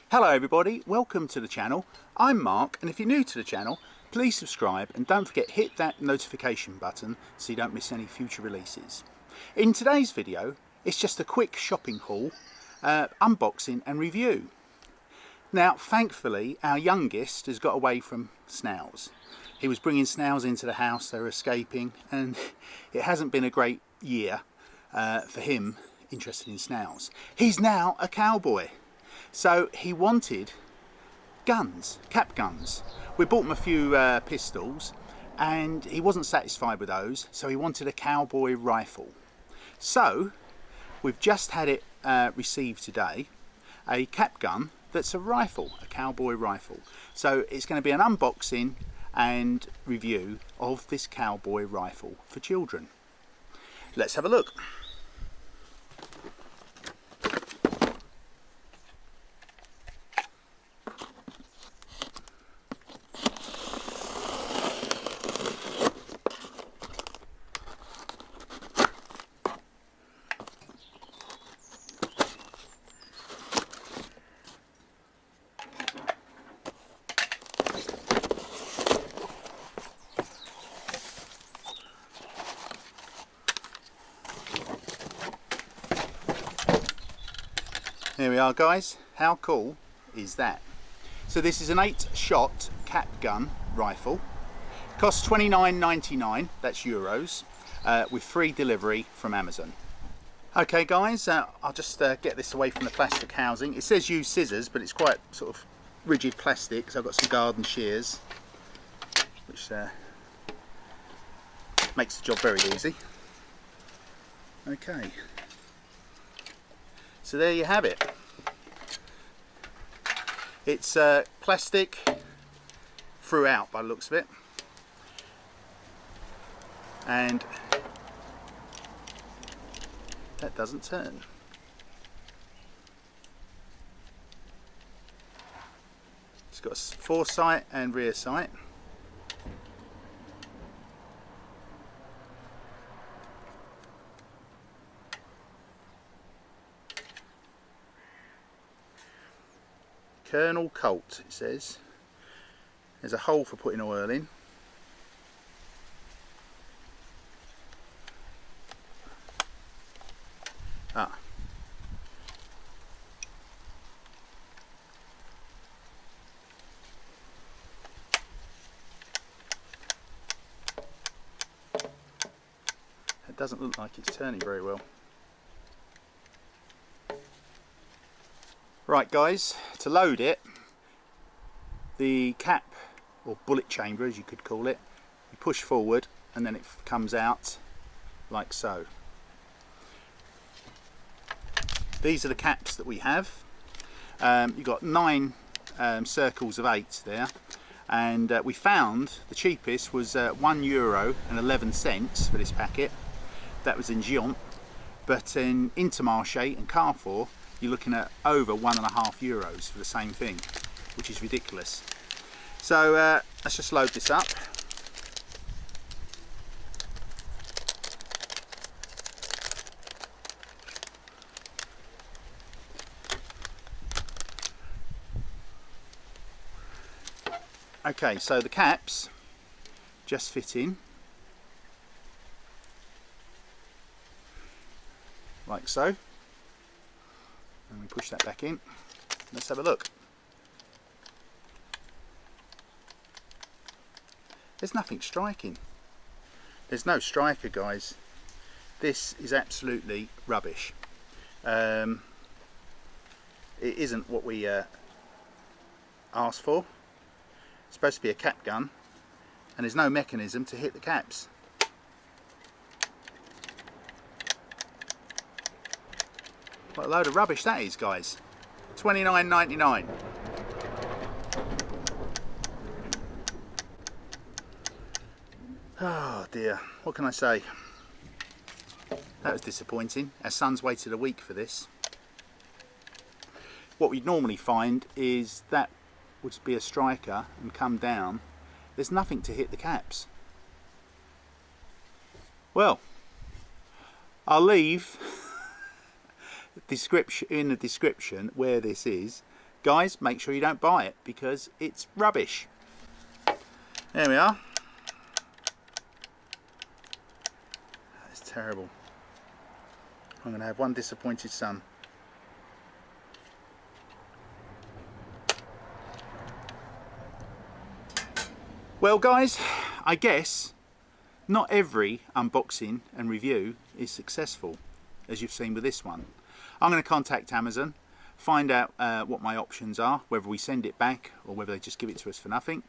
Hello everybody, welcome to the channel. I'm Mark, and if you're new to the channel, please subscribe and don't forget hit that notification button so you don't miss any future releases. In today's video, it's just a quick shopping haul, unboxing and review. Now thankfully our youngest has got away from snails. He was bringing snails into the house, they were escaping, and it hasn't been a great year for him interested in snails. He's now a cowboy. So he wanted guns, cap guns. We bought him a few pistols and he wasn't satisfied with those, so he wanted a cowboy rifle. So we've just had it received today, a cap gun that's a rifle, a cowboy rifle. So it's going to be an unboxing and review of this cowboy rifle for children. Let's have a look. Here we are guys, how cool is that? So this is an 8-shot cap gun rifle, costs £29.99, that's euros, with free delivery from Amazon. Okay guys, I'll just get this away from the plastic housing. It says use scissors, but it's quite sort of rigid plastic, so I've got some garden shears, which makes the job very easy. Okay. So there you have it. It's plastic throughout by the looks of it, and that doesn't turn. It's got a foresight and rear sight. Colonel Colt, it says. There's a hole for putting oil in. Ah. It doesn't look like it's turning very well. Right guys, to load it, the cap, or bullet chamber as you could call it, you push forward and then it comes out like so. These are the caps that we have. You've got 9 circles of 8 there, and we found the cheapest was €1.11 for this packet. That was in Giant, but in Intermarché and Carrefour you're looking at over €1.50 for the same thing, which is ridiculous. So let's just load this up. Okay, so the caps just fit in like so. And we push that back in. Let's have a look. There's nothing striking. There's no striker, guys. This is absolutely rubbish. It isn't what we asked for. It's supposed to be a cap gun, and there's no mechanism to hit the caps. What a load of rubbish that is, guys. £29.99. Oh dear, what can I say? That was disappointing. Our son's waited a week for this. What we'd normally find is that would be a striker and come down. There's nothing to hit the caps. Well, I'll leave in the description where this is, Guys, make sure you don't buy it because it's rubbish. There we are. That's terrible. I'm going to have one disappointed son. Well guys, I guess not every unboxing and review is successful, as you've seen with this one. I'm going to contact Amazon, find out what my options are, whether we send it back or whether they just give it to us for nothing.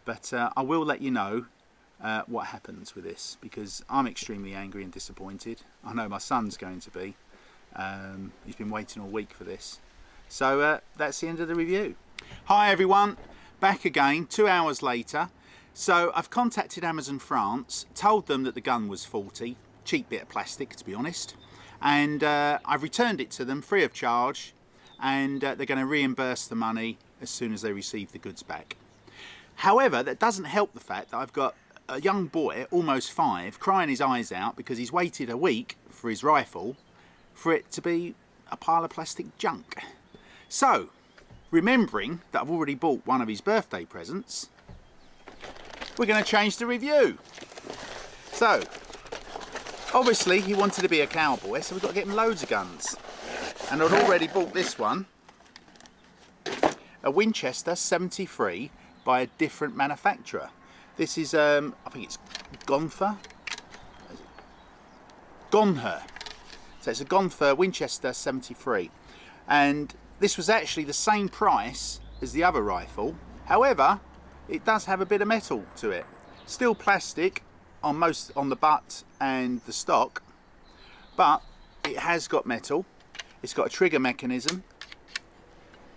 But I will let you know what happens with this, because I'm extremely angry and disappointed. I know my son's going to be. He's been waiting all week for this. So that's the end of the review. Hi everyone, back again 2 hours later. So I've contacted Amazon France, told them that the gun was faulty, cheap bit of plastic to be honest, and I've returned it to them free of charge, and they're going to reimburse the money as soon as they receive the goods back. However, that doesn't help the fact that I've got a young boy, almost 5, crying his eyes out because he's waited a week for his rifle for it to be a pile of plastic junk. So, remembering that I've already bought one of his birthday presents, we're going to change the review. So, obviously he wanted to be a cowboy, so we've got to get him loads of guns. And I'd already bought this one, a Winchester 73 by a different manufacturer. This is, I think it's Gonher. So it's a Gonher Winchester 73. And this was actually the same price as the other rifle. However, it does have a bit of metal to it. Still plastic on the butt and the stock, but it has got metal. It's got a trigger mechanism,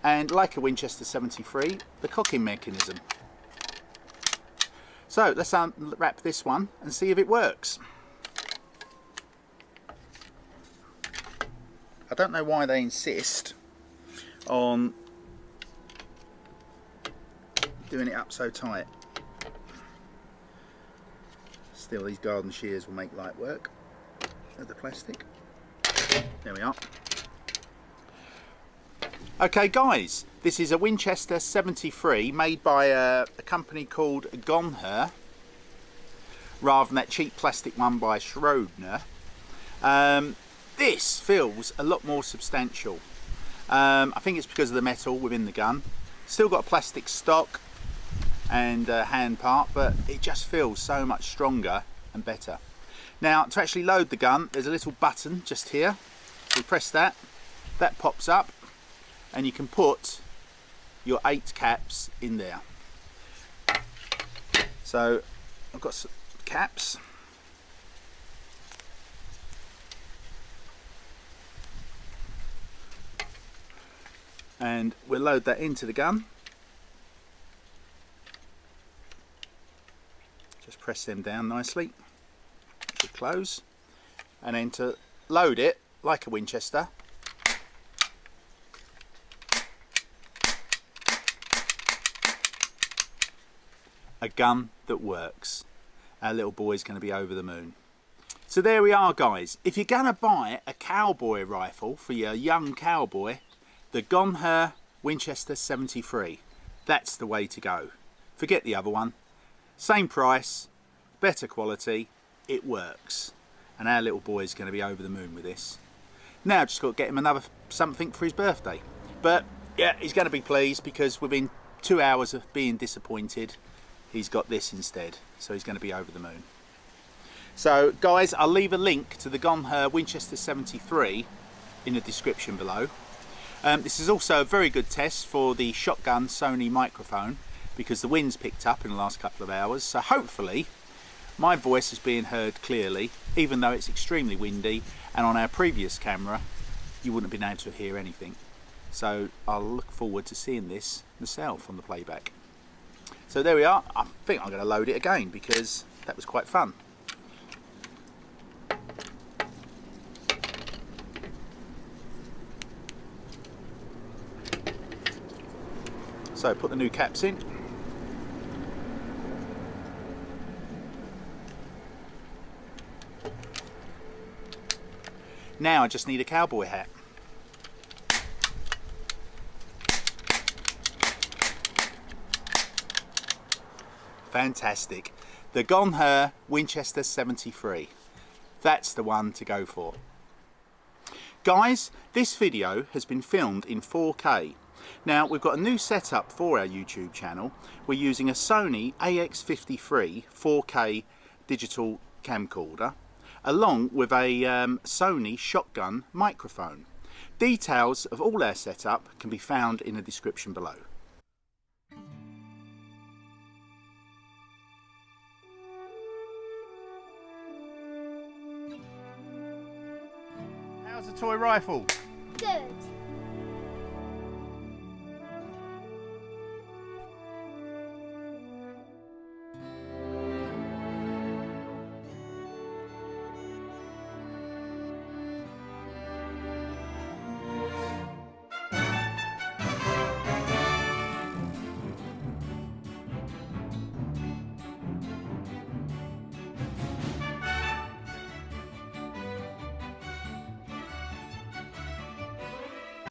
and like a Winchester 73, the cocking mechanism. So let's unwrap this one and see if it works. I don't know why they insist on doing it up so tight. Still, these garden shears will make light work of the plastic. There we are. Okay guys, this is a Winchester 73 made by a company called Gonher, rather than that cheap plastic one by Schrodel. This feels a lot more substantial. I think it's because of the metal within the gun. Still got a plastic stock and hand part, but it just feels so much stronger and better. Now, to actually load the gun, there's a little button just here. We press that, that pops up, and you can put your 8 caps in there. So I've got some caps. And we'll load that into the gun. Just press them down nicely. Should close. And then to load it like a Winchester, a gun that works. Our little boy's going to be over the moon. So there we are guys. If you're going to buy a cowboy rifle for your young cowboy, the Gonher Winchester 73, that's the way to go. Forget the other one. Same price, better quality, it works. And our little boy's going to be over the moon with this. Now just got to get him another something for his birthday. But yeah, he's going to be pleased because within 2 hours of being disappointed, he's got this instead. So he's going to be over the moon. So guys, I'll leave a link to the Gonher Winchester 73 in the description below. This is also a very good test for the shotgun Sony microphone, because the wind's picked up in the last couple of hours, so hopefully my voice is being heard clearly, even though it's extremely windy, and on our previous camera you wouldn't have been able to hear anything. So I'll look forward to seeing this myself on the playback. So there we are. I think I'm going to load it again because that was quite fun. So put the new caps in. Now I just need a cowboy hat. Fantastic. The Gonher Winchester 73. That's the one to go for. Guys, this video has been filmed in 4K. Now, we've got a new setup for our YouTube channel. We're using a Sony AX53 4K digital camcorder along with a Sony shotgun microphone. Details of all our setup can be found in the description below. How's the toy rifle? Good.